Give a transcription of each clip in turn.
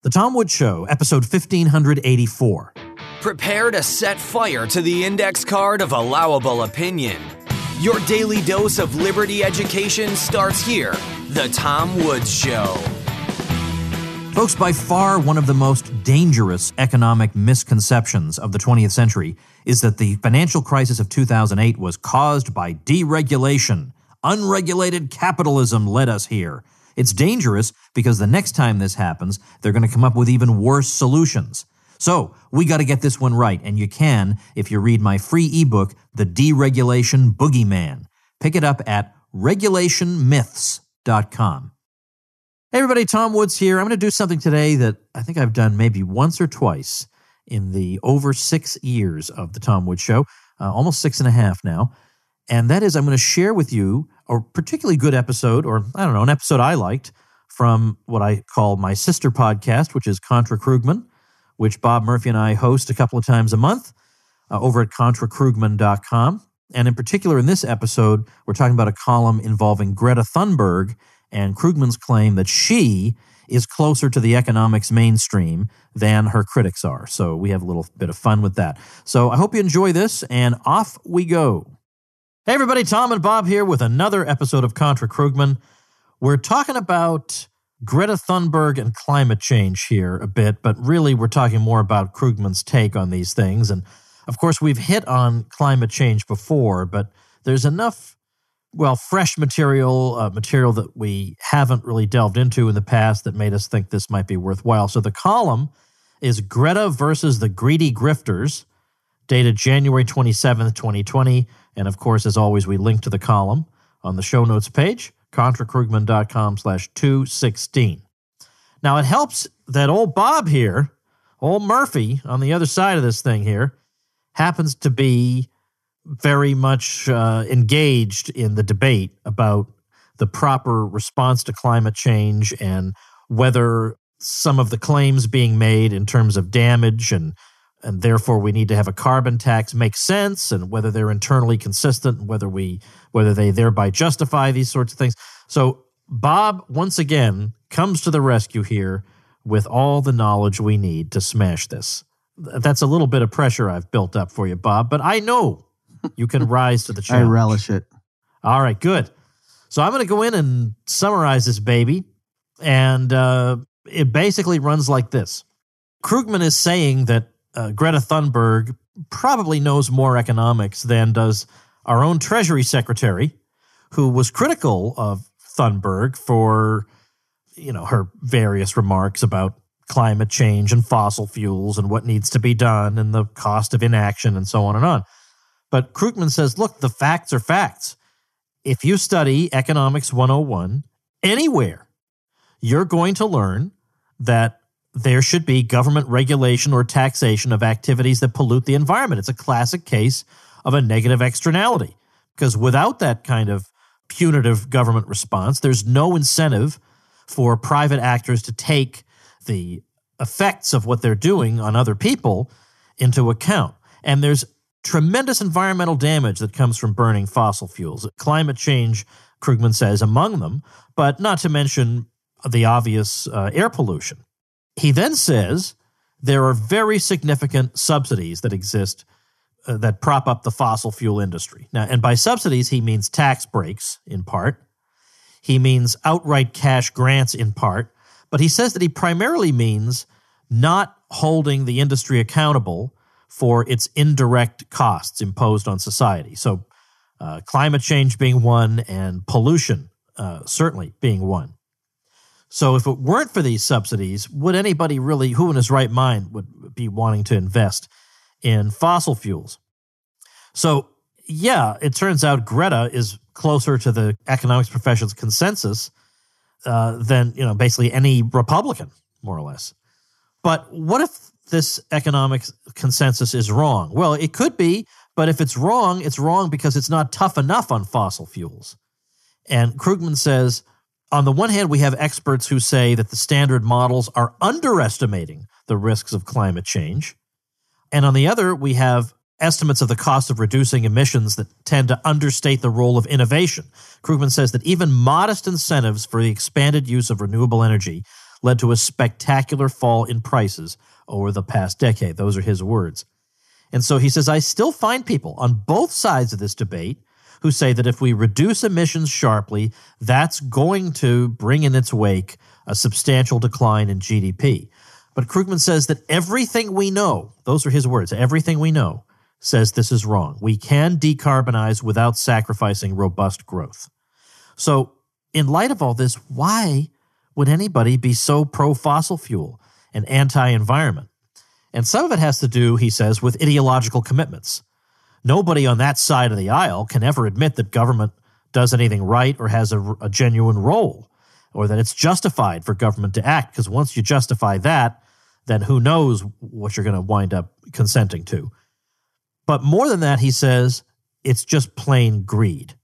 The Tom Woods Show, episode 1584. Prepare to set fire to the index card of allowable opinion. Your daily dose of liberty education starts here. The Tom Woods Show. Folks, by far one of the most dangerous economic misconceptions of the 20th century is that the financial crisis of 2008 was caused by deregulation. Unregulated capitalism led us here. It's dangerous because the next time this happens, they're going to come up with even worse solutions. So we got to get this one right, and you can if you read my free ebook, The Deregulation Boogeyman. Pick it up at regulationmyths.com. Hey everybody, Tom Woods here. I'm going to do something today that I think I've done maybe once or twice in the over 6 years of the Tom Woods Show, almost 6.5 now. And that is, I'm going to share with you a particularly good episode, or I don't know, an episode I liked from what I call my sister podcast, which is Contra Krugman, which Bob Murphy and I host a couple of times a month over at contrakrugman.com. And in particular, in this episode, we're talking about a column involving Greta Thunberg and Krugman's claim that she is closer to the economics mainstream than her critics are. So we have a little bit of fun with that. So I hope you enjoy this, and off we go. Hey everybody, Tom and Bob here with another episode of Contra Krugman. We're talking about Greta Thunberg and climate change here a bit, but really we're talking more about Krugman's take on these things. And of course, we've hit on climate change before, but there's enough, fresh material that we haven't really delved into in the past that made us think this might be worthwhile. So the column is Greta versus the Greedy Grifters, dated January 27th, 2020. And of course, as always, we link to the column on the show notes page, contrakrugman.com/216. Now, it helps that old Bob here, old Murphy on the other side of this thing here, happens to be very much engaged in the debate about the proper response to climate change and whether some of the claims being made in terms of damage and therefore we need to have a carbon tax make sense, and whether they're internally consistent, and whether they thereby justify these sorts of things. So Bob, once again, comes to the rescue here with all the knowledge we need to smash this. That's a little bit of pressure I've built up for you, Bob, but I know you can rise to the challenge. I relish it. All right, good. So I'm going to go in and summarize this baby, and it basically runs like this. Krugman is saying that Greta Thunberg probably knows more economics than does our own Treasury Secretary, who was critical of Thunberg for, her various remarks about climate change and fossil fuels and what needs to be done and the cost of inaction and so on and on. But Krugman says, look, the facts are facts. If you study Economics 101 anywhere, you're going to learn that there should be government regulation or taxation of activities that pollute the environment. It's a classic case of a negative externality, because without that kind of punitive government response, there's no incentive for private actors to take the effects of what they're doing on other people into account. And there's tremendous environmental damage that comes from burning fossil fuels. Climate change, Krugman says, among them, but not to mention the obvious air pollution. He then says there are very significant subsidies that exist that prop up the fossil fuel industry. Now, and by subsidies, he means tax breaks in part. He means outright cash grants in part. But he says that he primarily means not holding the industry accountable for its indirect costs imposed on society. So climate change being one, and pollution certainly being one. So if it weren't for these subsidies, would anybody really, who in his right mind would be wanting to invest in fossil fuels? So, yeah, it turns out Greta is closer to the economics profession's consensus than, basically any Republican, more or less. But what if this economics consensus is wrong? Well, it could be, but if it's wrong because it's not tough enough on fossil fuels. And Krugman says, on the one hand, we have experts who say that the standard models are underestimating the risks of climate change. And on the other, we have estimates of the cost of reducing emissions that tend to understate the role of innovation. Krugman says that even modest incentives for the expanded use of renewable energy, led to a spectacular fall in prices over the past decade. Those are his words. And so he says, I still find people on both sides of this debate who say that if we reduce emissions sharply, that's going to bring in its wake a substantial decline in GDP. But Krugman says that everything we know, those are his words, everything we know says this is wrong. We can decarbonize without sacrificing robust growth. So in light of all this, why would anybody be so pro-fossil fuel and anti-environment? And some of it has to do, he says, with ideological commitments. Nobody on that side of the aisle can ever admit that government does anything right or has a genuine role, or that it's justified for government to act, because once you justify that, then who knows what you're going to wind up consenting to. But more than that, he says, it's just plain greed.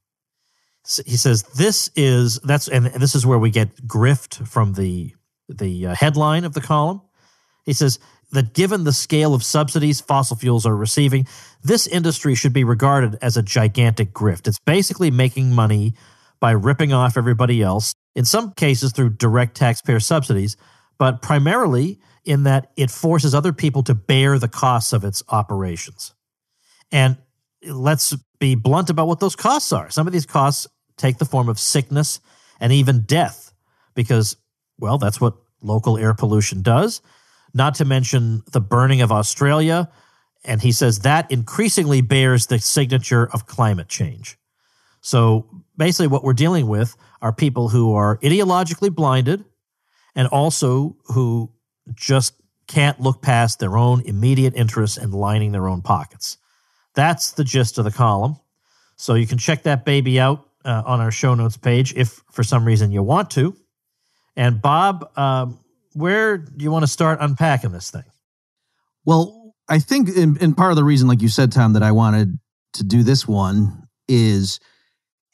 He says this is where we get grift from the headline of the column. He says that given the scale of subsidies fossil fuels are receiving, this industry should be regarded as a gigantic grift. It's basically making money by ripping off everybody else, in some cases through direct taxpayer subsidies, but primarily in that it forces other people to bear the costs of its operations. And let's be blunt about what those costs are. Some of these costs take the form of sickness and even death because, well, that's what local air pollution does. Not to mention the burning of Australia. And he says that increasingly bears the signature of climate change. So basically what we're dealing with are people who are ideologically blinded and also who just can't look past their own immediate interests and lining their own pockets. That's the gist of the column. So you can check that baby out on our show notes page if for some reason you want to. And Bob, where do you want to start unpacking this thing? Well, I think in part of the reason, like you said, Tom, that I wanted to do this one is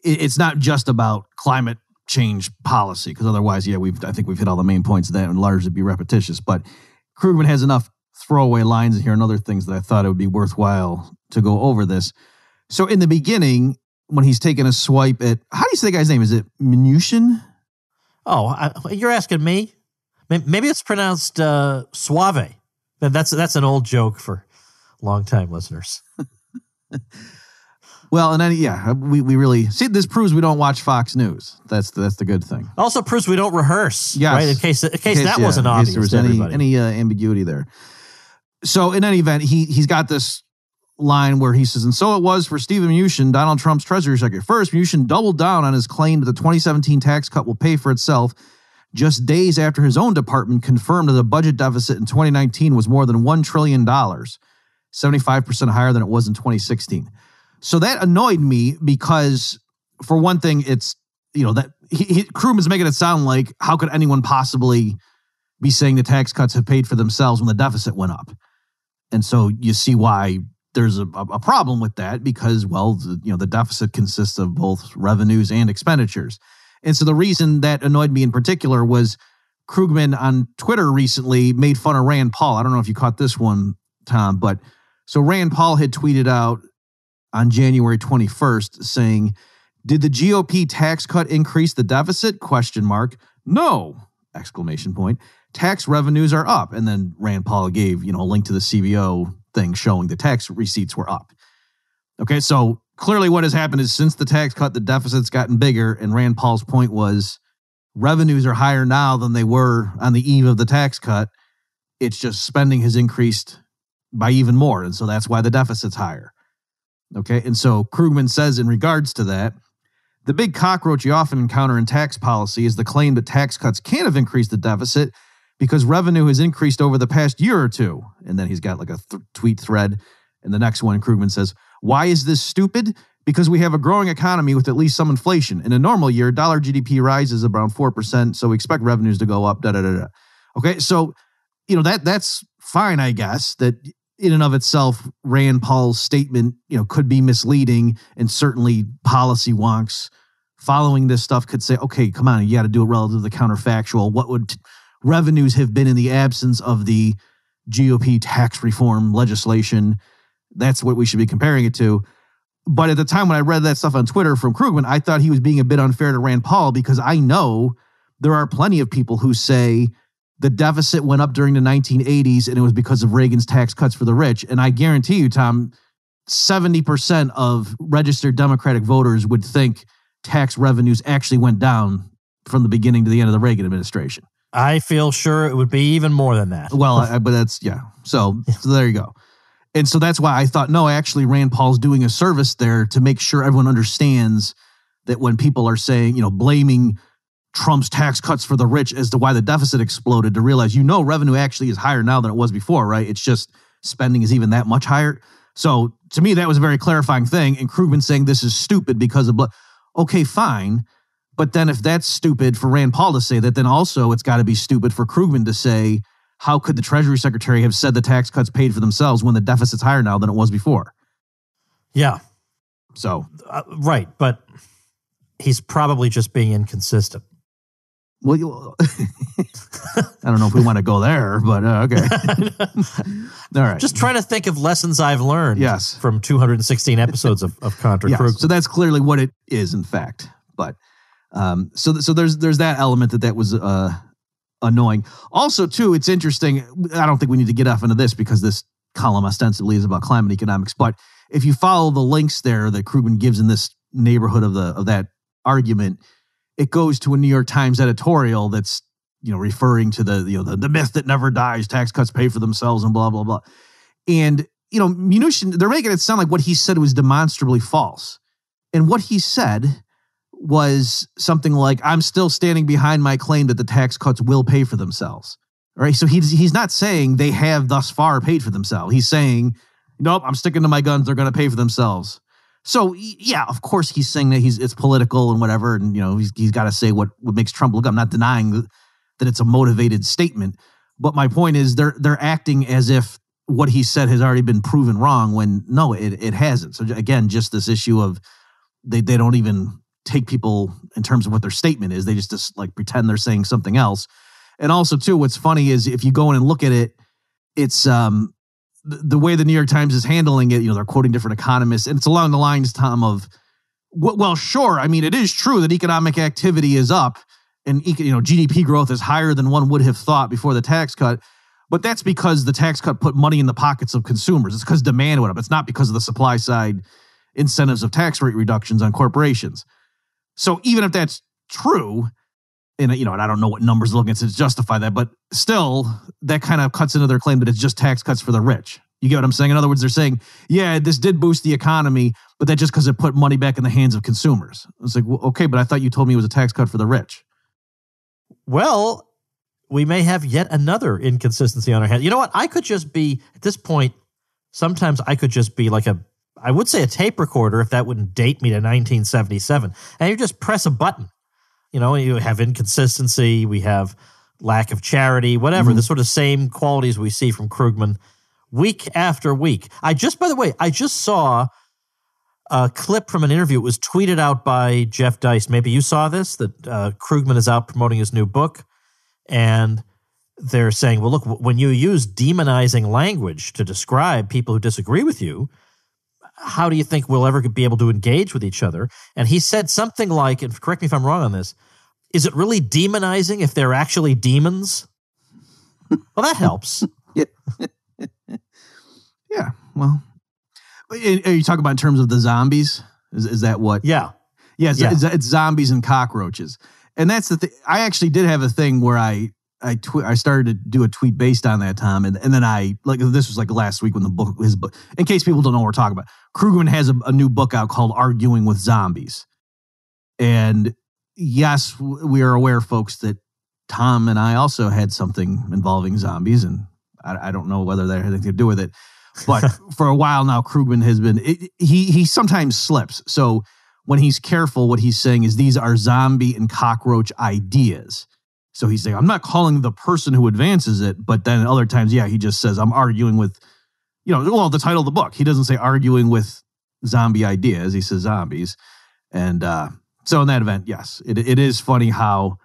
it's not just about climate change policy, because otherwise, I think we've hit all the main points of that and largely be repetitious. But Krugman has enough throwaway lines in here and other things that I thought it would be worthwhile to go over this. So in the beginning, when he's taking a swipe at, how do you say the guy's name? Is it Mnuchin? Oh, you're asking me? Maybe it's pronounced Suave. That's an old joke for longtime listeners. Well, and then, we really see this proves we don't watch Fox News. That's the good thing. Also proves we don't rehearse, yes. Right? In case that wasn't obvious. There was any ambiguity there. So in any event, he's got this line where he says, and so it was for Stephen Mnuchin, Donald Trump's Treasury Secretary. First, Mnuchin doubled down on his claim that the 2017 tax cut will pay for itself just days after his own department confirmed that the budget deficit in 2019 was more than $1 trillion, 75% higher than it was in 2016. So that annoyed me because, for one thing, it's, that Krugman's making it sound like, how could anyone possibly be saying the tax cuts have paid for themselves when the deficit went up? And so you see why there's a problem with that, because, well, the deficit consists of both revenues and expenditures. And so the reason that annoyed me in particular was Krugman on Twitter recently made fun of Rand Paul. I don't know if you caught this one, Tom, but so Rand Paul had tweeted out on January 21st saying, did the GOP tax cut increase the deficit? ? No! ! Tax revenues are up. And then Rand Paul gave, a link to the CBO thing showing the tax receipts were up. Okay, so clearly what has happened is since the tax cut, the deficit's gotten bigger. And Rand Paul's point was revenues are higher now than they were on the eve of the tax cut. It's just spending has increased by even more. And so that's why the deficit's higher. Okay, and so Krugman says in regards to that, the big cockroach you often encounter in tax policy is the claim that tax cuts can't have increased the deficit because revenue has increased over the past year or two. And then he's got like a tweet thread. And the next one, Krugman says, why is this stupid? Because we have a growing economy with at least some inflation. In a normal year, dollar GDP rises around 4%, so we expect revenues to go up, Okay, so, that's fine, I guess, that in and of itself, Rand Paul's statement, could be misleading, and certainly policy wonks following this stuff could say, okay, come on, you got to do it relative to the counterfactual. What would revenues have been in the absence of the GOP tax reform legislation? That's what we should be comparing it to. But at the time when I read that stuff on Twitter from Krugman, I thought he was being a bit unfair to Rand Paul, because I know there are plenty of people who say the deficit went up during the 1980s and it was because of Reagan's tax cuts for the rich. And I guarantee you, Tom, 70% of registered Democratic voters would think tax revenues actually went down from the beginning to the end of the Reagan administration. I feel sure it would be even more than that. Well, but that's, yeah. So there you go. And so that's why I thought, no, actually Rand Paul's doing a service there to make sure everyone understands that when people are saying, blaming Trump's tax cuts for the rich as to why the deficit exploded, to realize, revenue actually is higher now than it was before, right? It's just spending is even that much higher. So to me, that was a very clarifying thing. And Krugman saying this is stupid because of, okay, fine. But then if that's stupid for Rand Paul to say that, then also it's got to be stupid for Krugman to say, how could the Treasury Secretary have said the tax cuts paid for themselves when the deficit's higher now than it was before? Yeah. So. Right. But he's probably just being inconsistent. Well, I don't know if we want to go there, but okay. All right. Just trying to think of lessons I've learned from 216 episodes of Contra Krugman. So that's clearly what it is, in fact. But so there's that element that was annoying. Also, too, it's interesting. I don't think we need to get off into this because this column ostensibly is about climate economics. But if you follow the links there that Krugman gives in this neighborhood of that argument, it goes to a New York Times editorial that's referring to the myth that never dies, tax cuts pay for themselves, and blah blah blah. And Mnuchin, they're making it sound like what he said was demonstrably false. And what he said was something like, I'm still standing behind my claim that the tax cuts will pay for themselves. All right. So he's not saying they have thus far paid for themselves. He's saying, nope, I'm sticking to my guns. They're going to pay for themselves. So yeah, of course he's saying that it's political and whatever. And he's got to say what makes Trump look. I'm not denying that it's a motivated statement. But my point is they're acting as if what he said has already been proven wrong when no, it hasn't. So again, just this issue of they don't even take people in terms of what their statement is. They just like pretend they're saying something else. And also, too, what's funny is if you go in and look at it, it's the way the New York Times is handling it. They're quoting different economists, and it's along the lines, Tom, of, well, sure. I mean, it is true that economic activity is up, and GDP growth is higher than one would have thought before the tax cut. But that's because the tax cut put money in the pockets of consumers. It's because demand went up. It's not because of the supply side incentives of tax rate reductions on corporations. So even if that's true, and I don't know what numbers looking at to justify that, but still, that kind of cuts into their claim that it's just tax cuts for the rich. You get what I'm saying? In other words, they're saying, yeah, this did boost the economy, but that's just because it put money back in the hands of consumers. It's like, well, okay, but I thought you told me it was a tax cut for the rich. Well, we may have yet another inconsistency on our hands. You know what? I could just be, at this point, sometimes I could just be like I would say a tape recorder if that wouldn't date me to 1977. And you just press a button. You have inconsistency, we have lack of charity, whatever, the sort of same qualities we see from Krugman week after week. By the way, I just saw a clip from an interview. It was tweeted out by Jeff Dice. Maybe you saw this, that Krugman is out promoting his new book. And they're saying, well, look, when you use demonizing language to describe people who disagree with you, how do you think we'll ever be able to engage with each other? And he said something like, and correct me if I'm wrong on this, is it really demonizing if they're actually demons? Well, that helps. Yeah. Yeah. Well, are you talking about in terms of the zombies? Is that what? Yeah. Yeah. It's zombies and cockroaches. And that's the thing. I actually did have a thing where I started to do a tweet based on that, Tom, and then this was like last week when his book. In case people don't know what we're talking about, Krugman has a new book out called "Arguing with Zombies," and yes, we are aware, folks, that Tom and I also had something involving zombies, and I don't know whether that had anything to do with it, but for a while now, Krugman has been. He sometimes slips, so when he's careful, what he's saying is these are zombie and cockroach ideas. So he's saying, I'm not calling the person who advances it, but then other times, yeah, he just says, I'm arguing with, the title of the book. He doesn't say arguing with zombie ideas. He says zombies. And so in that event, yes, it is funny how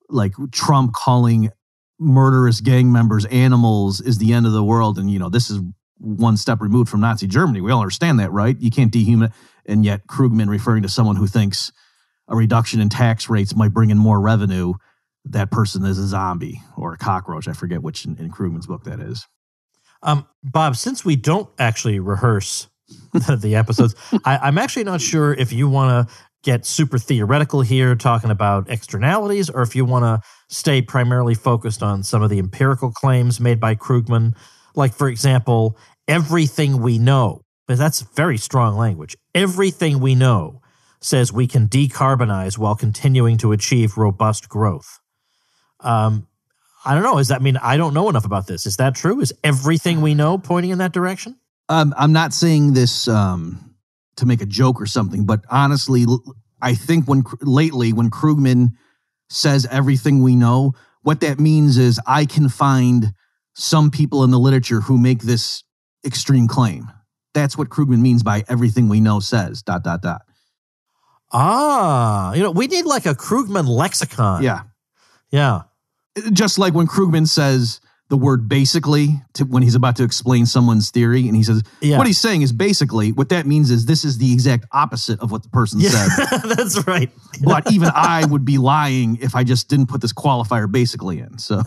like Trump calling murderous gang members animals is the end of the world. And, this is one step removed from Nazi Germany. We all understand that, right? You can't dehumanize. And yet Krugman referring to someone who thinks a reduction in tax rates might bring in more revenue that person is a zombie or a cockroach. I forget which in Krugman's book that is. Bob, since we don't actually rehearse the episodes, I'm actually not sure if you want to get super theoretical here, talking about externalities, or if you want to stay primarily focused on some of the empirical claims made by Krugman. Like, for example, everything we know, because that's very strong language. Everything we know says we can decarbonize while continuing to achieve robust growth. I don't know. I don't know enough about this. Is that true? Is everything we know pointing in that direction? I'm not saying this to make a joke or something, but honestly, I think when Krugman says everything we know, what that means is I can find some people in the literature who make this extreme claim. That's what Krugman means by everything we know says ... We need like a Krugman lexicon. Yeah. Just like when Krugman says the word basically when he's about to explain someone's theory, and he says, what he's saying is basically, what that means is this is the exact opposite of what the person said. That's right. But even I would be lying if I just didn't put this qualifier basically in. So,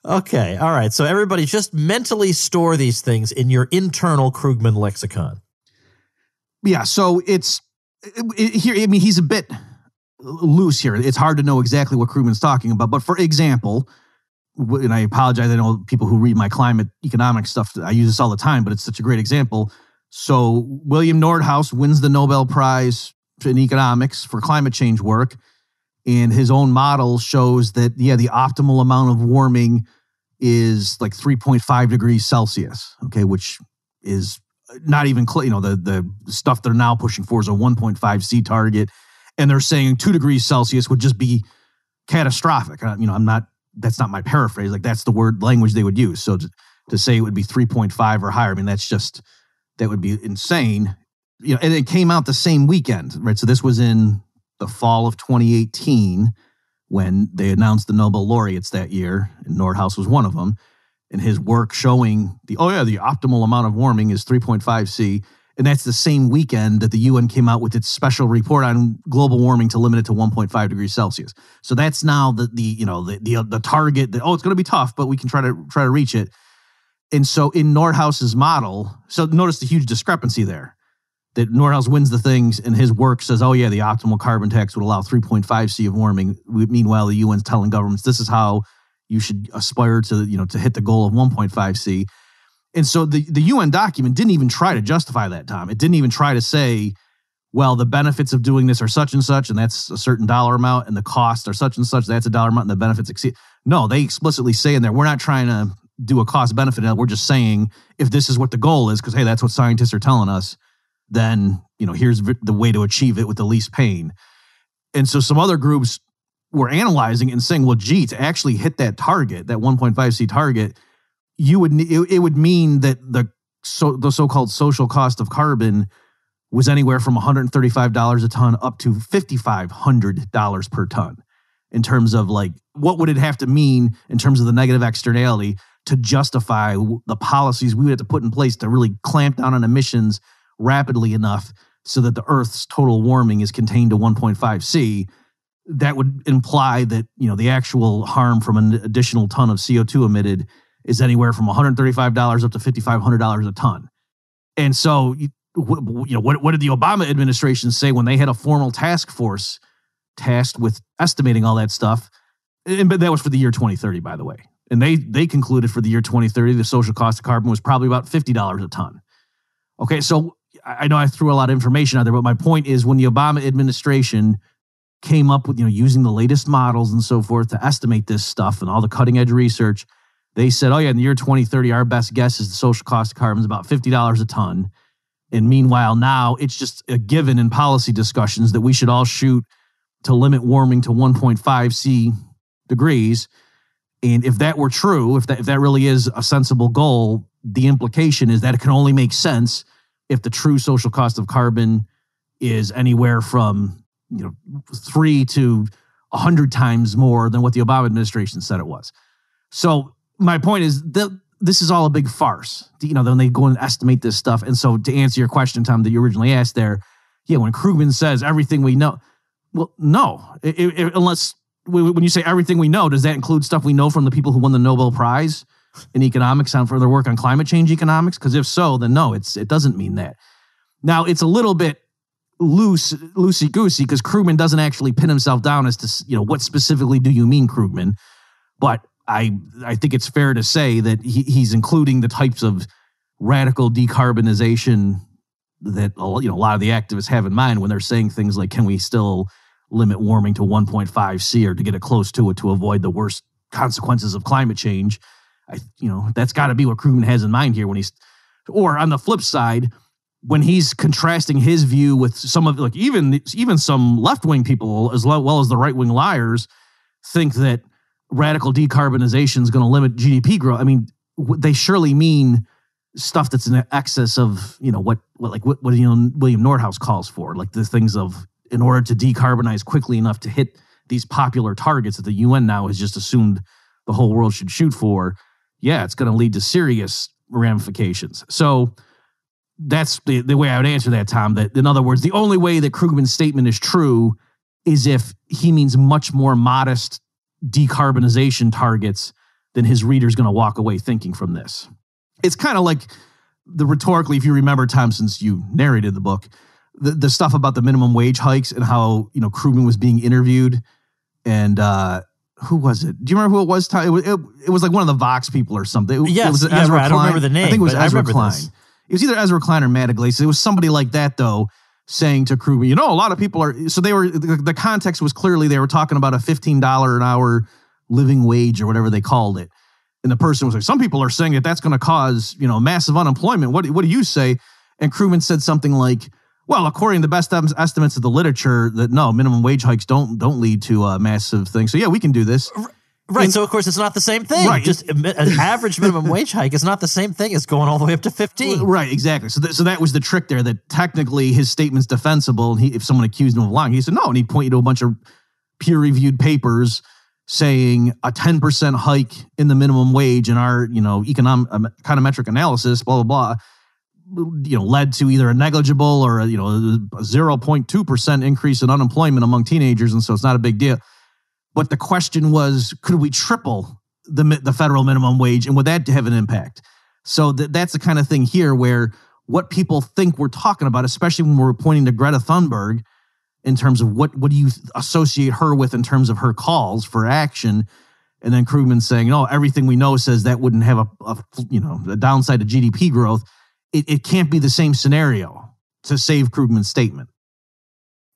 okay. All right. So everybody just mentally store these things in your internal Krugman lexicon. Yeah. So he's a bit loose here. It's hard to know exactly what Krugman's talking about. But for example, and I apologize, I know people who read my climate economics stuff, I use this all the time, but it's such a great example. So William Nordhaus wins the Nobel Prize in economics for climate change work, and his own model shows that, the optimal amount of warming is like 3.5 degrees Celsius, okay, which is not even, the stuff they're now pushing for is a 1.5 C target. And they're saying 2 degrees Celsius would just be catastrophic. That's not my paraphrase. Like, that's the language they would use. So to say it would be 3.5 or higher, that would be insane. And it came out the same weekend, right? So this was in the fall of 2018 when they announced the Nobel laureates that year, and Nordhaus was one of them. And his work showing the optimal amount of warming is 3.5 C. And that's the same weekend that the UN came out with its special report on global warming to limit it to 1.5 degrees Celsius. So that's now the target that, it's going to be tough, but we can try to reach it. And so in Nordhaus's model, so notice the huge discrepancy there, that Nordhaus wins the things and his work says, the optimal carbon tax would allow 3.5 C of warming. Meanwhile, the UN's telling governments this is how you should aspire to, to hit the goal of 1.5 C. And so the UN document didn't even try to justify that, Tom. It didn't even try to say, the benefits of doing this are such and such, and that's a certain dollar amount, and the costs are such and such, that's a dollar amount, and the benefits exceed. No, they explicitly say in there, we're not trying to do a cost benefit. We're just saying if this is what the goal is, because, hey, that's what scientists are telling us, then, here's the way to achieve it with the least pain. And so some other groups were analyzing it and saying, to actually hit that target, that 1.5 C target, it would mean that the so-called social cost of carbon was anywhere from $135 a ton up to $5,500 per ton in terms of what would it have to mean in terms of the negative externality to justify the policies we would have to put in place to really clamp down on emissions rapidly enough so that the Earth's total warming is contained to 1.5 C. That would imply that, the actual harm from an additional ton of CO2 emitted is anywhere from $135 up to $5,500 a ton. And so, what did the Obama administration say when they had a formal task force tasked with estimating all that stuff? But that was for the year 2030, by the way. And they concluded for the year 2030, the social cost of carbon was probably about $50 a ton. Okay, so I know I threw a lot of information out there, but my point is when the Obama administration came up with, using the latest models and so forth to estimate this stuff and all the cutting edge research, they said, in the year 2030, our best guess is the social cost of carbon is about $50 a ton. And meanwhile, now it's just a given in policy discussions that we should all shoot to limit warming to 1.5 C degrees. And if that were true, if that really is a sensible goal, the implication is that it can only make sense if the true social cost of carbon is anywhere from 3 to 100 times more than what the Obama administration said it was. So my point is that this is all a big farce, when they go and estimate this stuff. And so to answer your question, Tom, that you originally asked there, when Krugman says everything we know, Well, no. Unless when you say everything we know, does that include stuff we know from the people who won the Nobel Prize in economics for their work on climate change economics? Because if so, then no, it doesn't mean that. Now, it's a little bit loosey-goosey because Krugman doesn't actually pin himself down as to, what specifically do you mean, Krugman? But I think it's fair to say that he's including the types of radical decarbonization that a lot of the activists have in mind when they're saying things like, can we still limit warming to 1.5 C or to get it close to it to avoid the worst consequences of climate change? That's got to be what Krugman has in mind here or on the flip side, when he's contrasting his view with some of even some left-wing people as well as the right-wing liars think that radical decarbonization is going to limit GDP growth. I mean, they surely mean stuff that's in excess of, what William Nordhaus calls for, like the things of in order to decarbonize quickly enough to hit these popular targets that the UN now has just assumed the whole world should shoot for. Yeah, it's going to lead to serious ramifications. So that's the way I would answer that, Tom. That, in other words, the only way that Krugman's statement is true is if he means much more modest decarbonization targets than his reader's going to walk away thinking from this. It's kind of like rhetorically, if you remember, Tom, since you narrated the book, the stuff about the minimum wage hikes and how, Krugman was being interviewed. And who was it? Do you remember who it was, Tom? It was like one of the Vox people or something. Yes, it was Ezra Klein. I don't remember the name. I think it was Ezra Klein. This. It was either Ezra Klein or Matt Iglesias. It was somebody like that, though, saying to Krugman, a lot of people are... So they were... The context was clearly they were talking about a $15 an hour living wage or whatever they called it. And the person was like, some people are saying that that's going to cause, massive unemployment. What do you say? And Krugman said something like, well, according to the best estimates of the literature, that no, minimum wage hikes don't lead to a massive thing. So yeah, we can do this. Right, so of course it's not the same thing. Right. Just an average minimum wage hike is not the same thing as going all the way up to 15. Right, exactly. So that was the trick there, that technically his statement's defensible. And if someone accused him of lying, he said, no, and he'd point you to a bunch of peer-reviewed papers saying a 10% hike in the minimum wage in our, econometric analysis, blah, blah, blah, led to either a negligible or a 0.2% increase in unemployment among teenagers. And so it's not a big deal. But the question was, could we triple the federal minimum wage, and would that have an impact? So that's the kind of thing here where what people think we're talking about, especially when we're pointing to Greta Thunberg in terms of what do you associate her with in terms of her calls for action, and then Krugman saying, no, everything we know says that wouldn't have a downside to GDP growth. It can't be the same scenario to save Krugman's statement.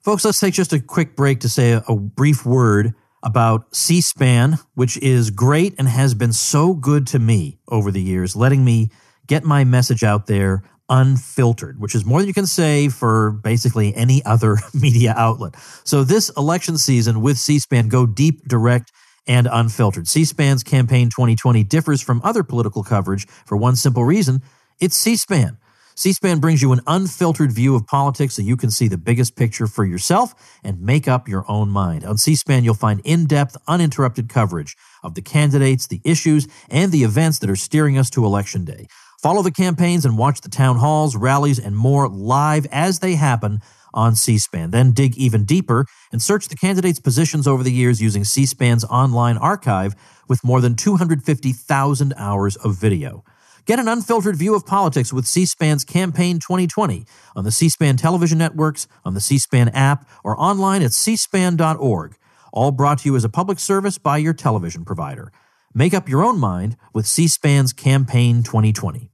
Folks, let's take just a quick break to say a brief word about C-SPAN, which is great and has been so good to me over the years, letting me get my message out there unfiltered, which is more than you can say for basically any other media outlet. So this election season with C-SPAN, go deep, direct, and unfiltered. C-SPAN's Campaign 2020 differs from other political coverage for one simple reason: it's C-SPAN. C-SPAN brings you an unfiltered view of politics so you can see the biggest picture for yourself and make up your own mind. On C-SPAN, you'll find in-depth, uninterrupted coverage of the candidates, the issues, and the events that are steering us to Election Day. Follow the campaigns and watch the town halls, rallies, and more live as they happen on C-SPAN. Then dig even deeper and search the candidates' positions over the years using C-SPAN's online archive with more than 250,000 hours of video. Get an unfiltered view of politics with C-SPAN's Campaign 2020 on the C-SPAN television networks, on the C-SPAN app, or online at cspan.org. All brought to you as a public service by your television provider. Make up your own mind with C-SPAN's Campaign 2020.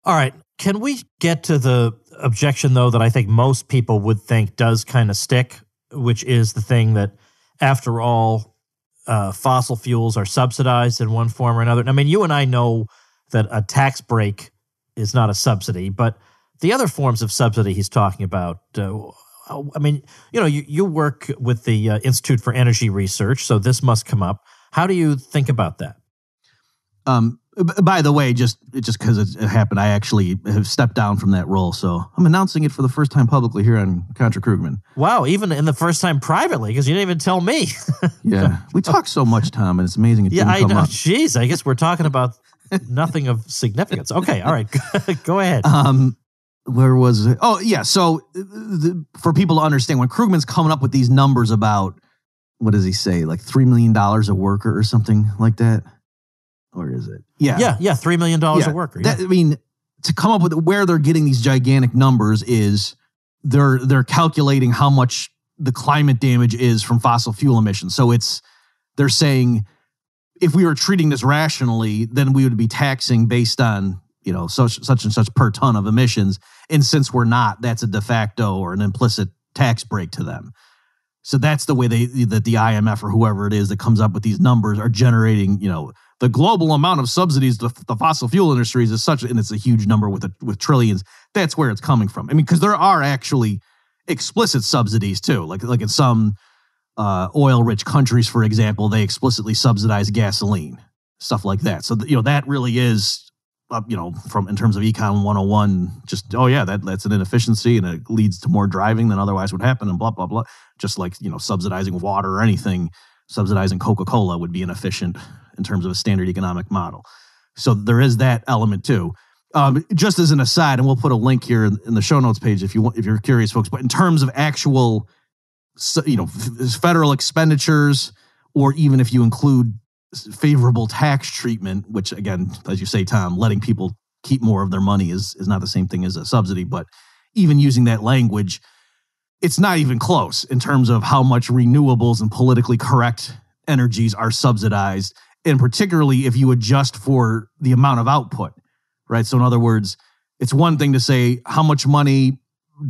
All right, can we get to the objection, though, that I think most people would think does kind of stick, which is the thing that, after all, fossil fuels are subsidized in one form or another. I mean, you and I know that a tax break is not a subsidy, but the other forms of subsidy he's talking about, I mean, you work with the Institute for Energy Research, so this must come up. How do you think about that? By the way, just because it happened, I actually have stepped down from that role, so I'm announcing it for the first time publicly here on Contra Krugman. Wow, even in the first time privately, because you didn't even tell me. Yeah, we talk so much, Tom, and it's amazing it didn't come up. Jeez, I guess we're talking about nothing of significance. Okay, all right, go ahead. where was it? Oh, yeah. So for people to understand, when Krugman's coming up with these numbers about, what does he say, like $3 million a worker or something like that? Or is it? Yeah. Yeah, $3 million a worker. Yeah. I mean, to come up with where they're getting these gigantic numbers is they're calculating how much the climate damage is from fossil fuel emissions. So they're saying if we were treating this rationally, then we would be taxing based on, such and such per ton of emissions. And since we're not, that's a de facto or an implicit tax break to them. So that's the way that the IMF or whoever it is that comes up with these numbers are generating, the global amount of subsidies to the fossil fuel industries is such, and it's a huge number with trillions. That's where it's coming from. I mean, because there are actually explicit subsidies too, like in some oil-rich countries, for example, they explicitly subsidize gasoline, stuff like that. So that really is, from in terms of Econ 101, just that's an inefficiency and it leads to more driving than otherwise would happen, and blah blah blah. Just like subsidizing water or anything, subsidizing Coca-Cola would be inefficient in terms of a standard economic model. So there is that element too. Just as an aside, and we'll put a link here in the show notes page if you're curious, folks. But in terms of actual, federal expenditures, or even if you include favorable tax treatment, which again, as you say, Tom, letting people keep more of their money is not the same thing as a subsidy. But even using that language, it's not even close in terms of how much renewables and politically correct energies are subsidized, and particularly if you adjust for the amount of output, right? So in other words, it's one thing to say how much money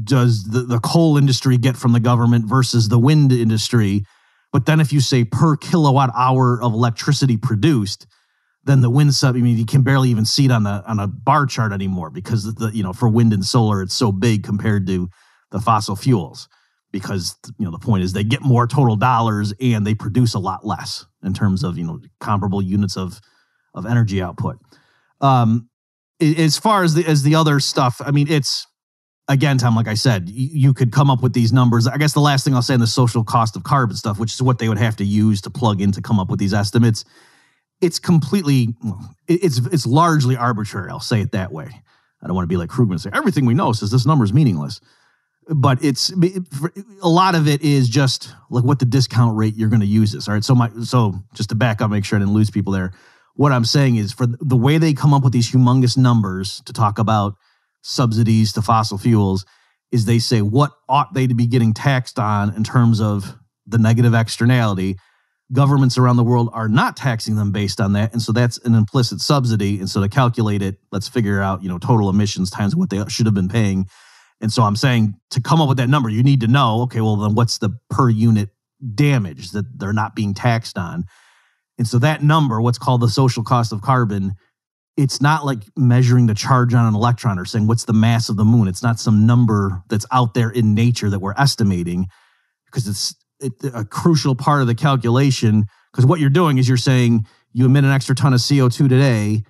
does the coal industry get from the government versus the wind industry. But then if you say per kilowatt hour of electricity produced, then the wind you can barely even see it on a bar chart anymore, because for wind and solar, it's so big compared to the fossil fuels, because the point is they get more total dollars and they produce a lot less in terms of comparable units of energy output. As far as the other stuff, I mean, it's, again, Tom, like I said, you could come up with these numbers. I guess the last thing I'll say on the social cost of carbon stuff, which is what they would have to use to plug in to come up with these estimates, it's completely, it's largely arbitrary. I'll say it that way. I don't want to be like Krugman and say everything we know says this number is meaningless. But a lot of it is just like what the discount rate you're going to use is. All right. So just to back up, make sure I didn't lose people there. What I'm saying is, for the way they come up with these humongous numbers to talk about subsidies to fossil fuels, is they say what ought they to be getting taxed on in terms of the negative externality. Governments around the world are not taxing them based on that. And so that's an implicit subsidy. And so to calculate it, let's figure out, total emissions times what they should have been paying. And so I'm saying, to come up with that number, you need to know, okay, well, then what's the per unit damage that they're not being taxed on? And so that number, what's called the social cost of carbon, it's not like measuring the charge on an electron or saying what's the mass of the moon. It's not some number that's out there in nature that we're estimating, because it's a crucial part of the calculation. Because what you're doing is you're saying you emit an extra ton of CO2 today,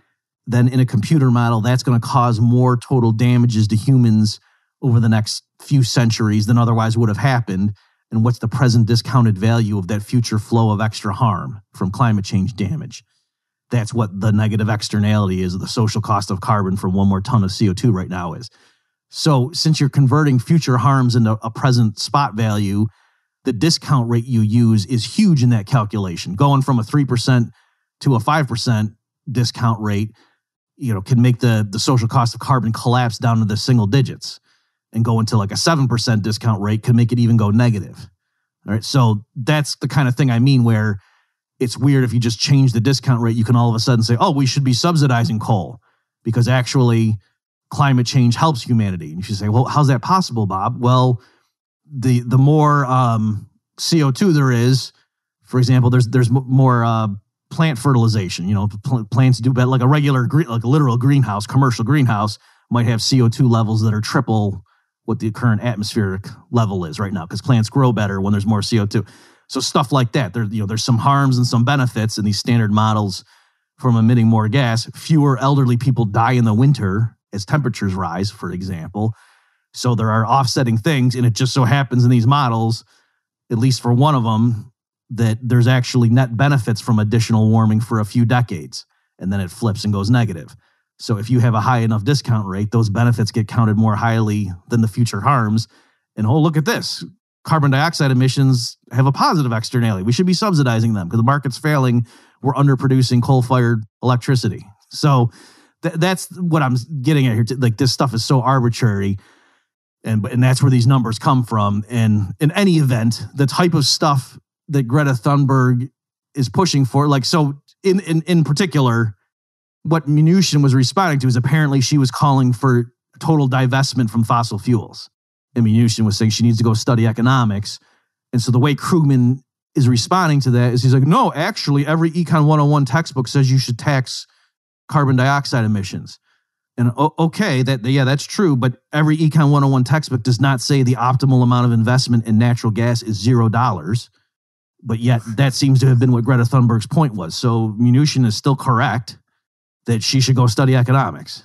then in a computer model, that's going to cause more total damages to humans over the next few centuries than otherwise would have happened. And what's the present discounted value of that future flow of extra harm from climate change damage? That's what the negative externality is, the social cost of carbon from one more ton of CO2 right now is. So since you're converting future harms into a present spot value, the discount rate you use is huge in that calculation. Going from a 3% to a 5% discount rate, can make the social cost of carbon collapse down to the single digits, and go into like a 7% discount rate can make it even go negative. All right. So that's the kind of thing I mean, where it's weird if you just change the discount rate, you can all of a sudden say, oh, we should be subsidizing coal because actually climate change helps humanity. And you should say, well, how's that possible, Bob? Well, the more CO2 there is, for example, there's more plant fertilization. Plants do better, like a regular, like a literal greenhouse, commercial greenhouse might have CO2 levels that are triple what the current atmospheric level is right now, because plants grow better when there's more CO2. So stuff like that. There's some harms and some benefits in these standard models from emitting more gas. Fewer elderly people die in the winter as temperatures rise, for example. So there are offsetting things, and it just so happens in these models, at least for one of them, that there's actually net benefits from additional warming for a few decades, and then it flips and goes negative. So if you have a high enough discount rate, those benefits get counted more highly than the future harms. And oh, look at this. Carbon dioxide emissions have a positive externality. We should be subsidizing them because the market's failing. We're underproducing coal-fired electricity. So that's what I'm getting at here. Like, this stuff is so arbitrary, and that's where these numbers come from. And in any event, the type of stuff that Greta Thunberg is pushing for, like, so in particular, what Mnuchin was responding to is apparently she was calling for total divestment from fossil fuels. And Mnuchin was saying she needs to go study economics. And so the way Krugman is responding to that is he's like, no, actually, every Econ 101 textbook says you should tax carbon dioxide emissions. And okay, that's true, but every Econ 101 textbook does not say the optimal amount of investment in natural gas is $0. But yet that seems to have been what Greta Thunberg's point was. So Mnuchin is still correct that she should go study economics.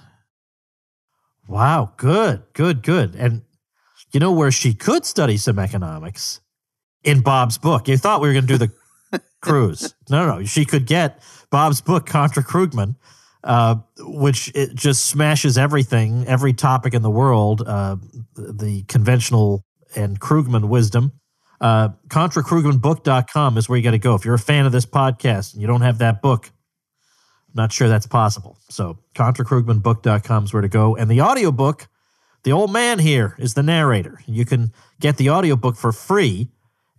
Wow, good. And you know where she could study some economics? In Bob's book. You thought we were going to do the cruise. No. She could get Bob's book, Contra Krugman, which it just smashes everything, every topic in the world, the conventional and Krugman wisdom. ContraKrugmanBook.com is where you got to go. If you're a fan of this podcast and you don't have that book, I'm not sure that's possible. So ContraKrugmanBook.com is where to go. And the audiobook, the old man here is the narrator. You can get the audiobook for free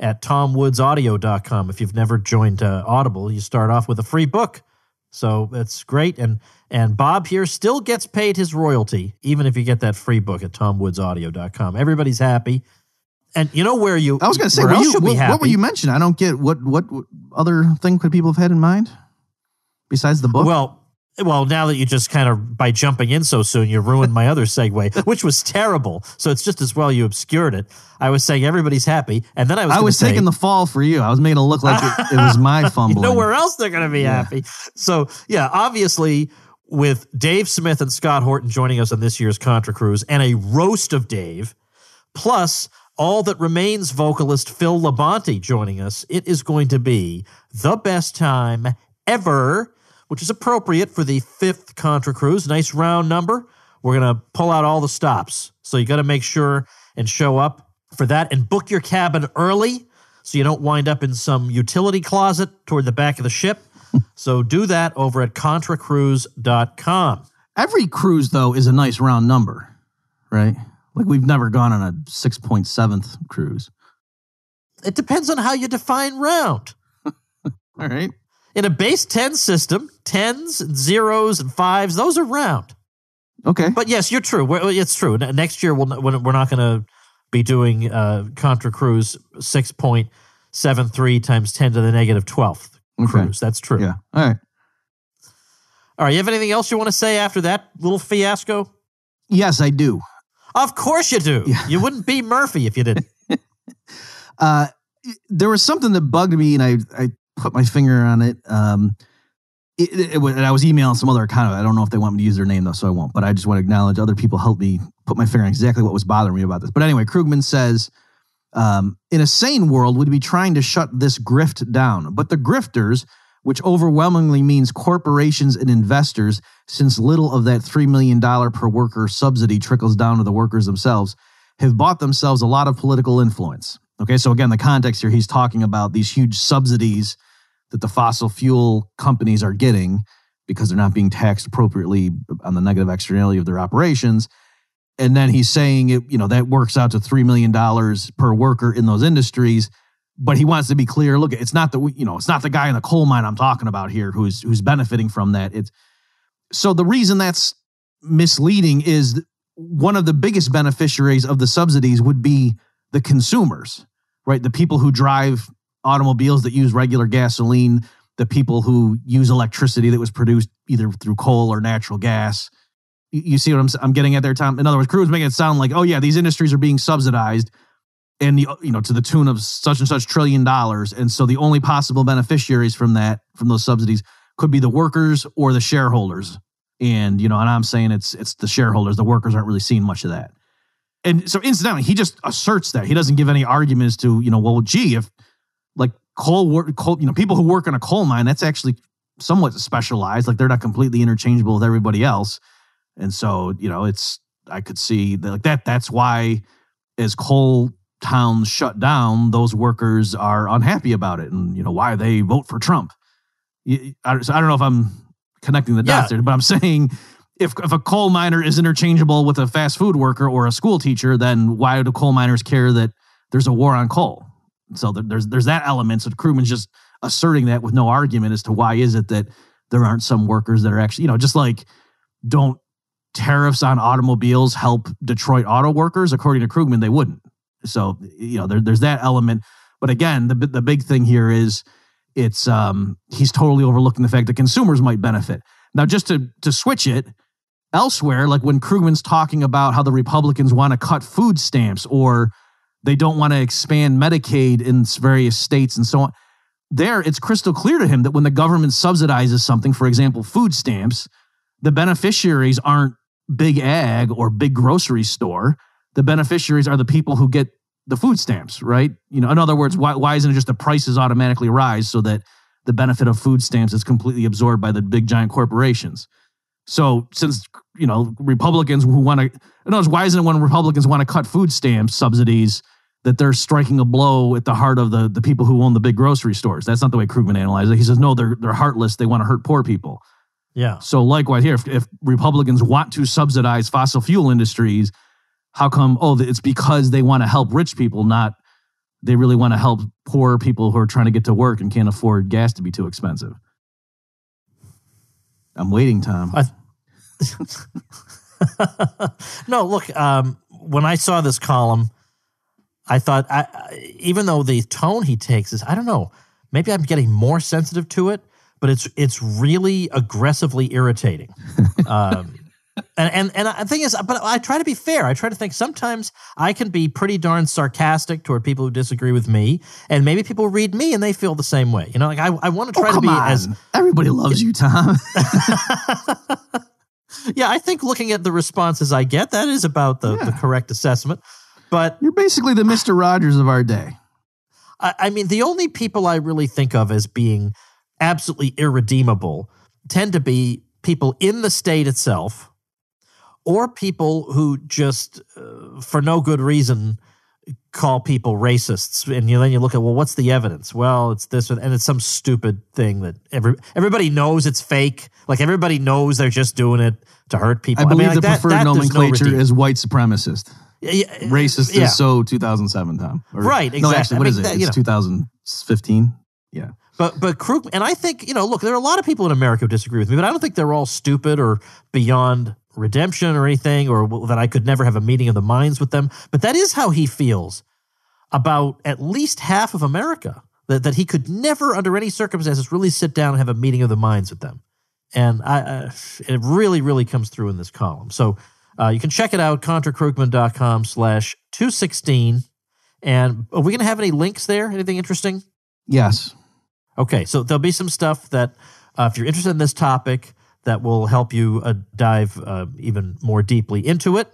at TomWoodsAudio.com. If you've never joined Audible, you start off with a free book. So that's great. And Bob here still gets paid his royalty, even if you get that free book at TomWoodsAudio.com. Everybody's happy. And you know where you... I was going to say, what were you mentioning? I don't get what other thing could people have had in mind besides the book? Well, now that you just kind of, by jumping in so soon, you ruined my other segue, which was terrible. So it's just as well you obscured it. I was saying everybody's happy, and then I was taking the fall for you. I was making it look like it was my fumbling. You know where else they're going to be happy. So, yeah, obviously, with Dave Smith and Scott Horton joining us on this year's Contra Cruise, and a roast of Dave, plus All That Remains vocalist Phil Labonte joining us, it is going to be the best time ever, which is appropriate for the 5th Contra Cruise. Nice round number. We're going to pull out all the stops. So you got to make sure and show up for that and book your cabin early so you don't wind up in some utility closet toward the back of the ship. So do that over at ContraCruise.com. Every cruise, though, is a nice round number, right? Like, we've never gone on a 6.7th cruise. It depends on how you define round. All right. In a base 10 system, 10s and 0s and 5s, those are round. Okay. But yes, you're true. It's true. Next year, we're not going to be doing Contra Cruise 6.73 times 10 to the negative 12th cruise. That's true. Yeah. All right. All right. You have anything else you want to say after that little fiasco? Yes, I do. Of course you do. Yeah. You wouldn't be Murphy if you didn't. There was something that bugged me, and I put my finger on it. And I was emailing some other account. I don't know if they want me to use their name, though, so I won't. But I just want to acknowledge other people helped me put my finger on exactly what was bothering me about this. But anyway, Krugman says, in a sane world, we'd be trying to shut this grift down. But the grifters, which overwhelmingly means corporations and investors, since little of that $3 million per worker subsidy trickles down to the workers themselves, have bought themselves a lot of political influence. Okay, so again, the context here, he's talking about these huge subsidies that the fossil fuel companies are getting because they're not being taxed appropriately on the negative externality of their operations. And then he's saying, that works out to $3 million per worker in those industries. But he wants to be clear. Look, it's not the guy in the coal mine I'm talking about here who's benefiting from that. So the reason that's misleading is one of the biggest beneficiaries of the subsidies would be the consumers, right? The people who drive automobiles that use regular gasoline, the people who use electricity that was produced either through coal or natural gas. You see what I'm getting at there, Tom? In other words, Cruz making it sound like, oh yeah, these industries are being subsidized and to the tune of such and such $1 trillion. And so the only possible beneficiaries from those subsidies could be the workers or the shareholders. And, and I'm saying it's the shareholders. The workers aren't really seeing much of that. And so incidentally, he just asserts that. He doesn't give any arguments to, if like coal, people who work in a coal mine, that's actually somewhat specialized. Like they're not completely interchangeable with everybody else. And so, I could see that's why as coal towns shut down, those workers are unhappy about it, and why they vote for Trump. I don't know if I'm connecting the dots there, but I'm saying if a coal miner is interchangeable with a fast food worker or a school teacher, then why do coal miners care that there's a war on coal? So there's that element. So Krugman's just asserting that with no argument as to why is it that there aren't some workers that are actually, just like, don't tariffs on automobiles help Detroit auto workers? According to Krugman, they wouldn't. So, there's that element. But again, the big thing here is he's totally overlooking the fact that consumers might benefit. Now, just to switch it elsewhere, like when Krugman's talking about how the Republicans want to cut food stamps or they don't want to expand Medicaid in various states and so on, there it's crystal clear to him that when the government subsidizes something, for example, food stamps, the beneficiaries aren't big ag or big grocery store. The beneficiaries are the people who get the food stamps, right? In other words, why isn't it just the prices automatically rise so that the benefit of food stamps is completely absorbed by the big giant corporations? So since, Republicans who want to, in other words, why isn't it when Republicans want to cut food stamps subsidies that they're striking a blow at the heart of the people who own the big grocery stores? That's not the way Krugman analyzes it. He says, no, they're heartless. They want to hurt poor people. Yeah. So likewise here, if Republicans want to subsidize fossil fuel industries, how come, it's because they want to help rich people, not they really want to help poor people who are trying to get to work and can't afford gas to be too expensive. I'm waiting, Tom. No, look, when I saw this column, I thought, even though the tone he takes is, I don't know, maybe I'm getting more sensitive to it, but it's really aggressively irritating. And the thing is, but I try to be fair. I try to think sometimes I can be pretty darn sarcastic toward people who disagree with me, and maybe people read me and they feel the same way. Like I want to try to be as everybody loves you, Tom. Yeah, I think looking at the responses I get, that is about the correct assessment. But you're basically the Mr. Rogers of our day. I mean, the only people I really think of as being absolutely irredeemable tend to be people in the state itself, or people who just, for no good reason, call people racists. And then you look at, well, what's the evidence? Well, it's this, and it's some stupid thing that everybody knows it's fake. Like everybody knows they're just doing it to hurt people. I believe mean, the preferred nomenclature is white supremacist. Racist is so 2007, Tom. Right, exactly. No, actually, what is it? It's 2015. Yeah. But Krugman, and I think, look, there are a lot of people in America who disagree with me, but I don't think they're all stupid or beyond redemption or anything, or that I could never have a meeting of the minds with them. But that is how he feels about at least half of America, that he could never, under any circumstances, really sit down and have a meeting of the minds with them. And it really, really comes through in this column. So you can check it out, ContraKrugman.com/216. And are we going to have any links there? Anything interesting? Yes. Okay, so there'll be some stuff that, if you're interested in this topic, that will help you dive even more deeply into it.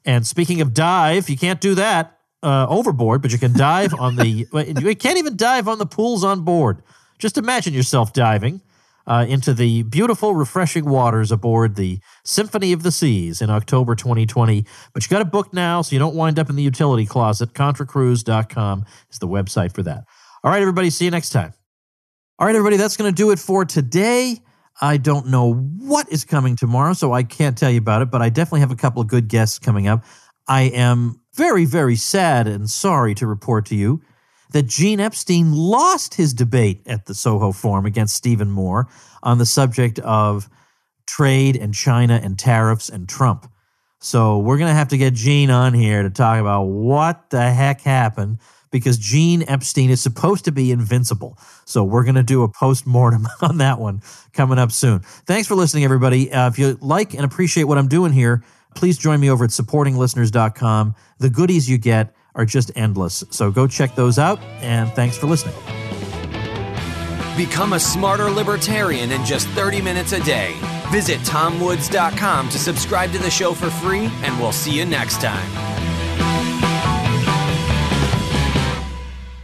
And speaking of dive, you can't do that overboard, but you can dive on the you can't even dive on the pools on board. Just imagine yourself diving into the beautiful, refreshing waters aboard the Symphony of the Seas in October 2020. But you got to book now so you don't wind up in the utility closet. ContraCruise.com is the website for that. All right, everybody, see you next time. All right, everybody, that's going to do it for today. I don't know what is coming tomorrow, so I can't tell you about it, but I definitely have a couple of good guests coming up. I am very, very sad and sorry to report to you that Gene Epstein lost his debate at the Soho Forum against Stephen Moore on the subject of trade and China and tariffs and Trump. So we're going to have to get Gene on here to talk about what the heck happened, because Gene Epstein is supposed to be invincible. So we're going to do a post-mortem on that one coming up soon. Thanks for listening, everybody. If you like and appreciate what I'm doing here, please join me over at supportinglisteners.com. The goodies you get are just endless. So go check those out, and thanks for listening. Become a smarter libertarian in just 30 minutes a day. Visit TomWoods.com to subscribe to the show for free, and we'll see you next time.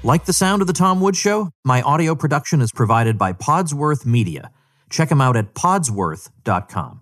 Like the sound of The Tom Woods Show? My audio production is provided by Podsworth Media. Check them out at podsworth.com.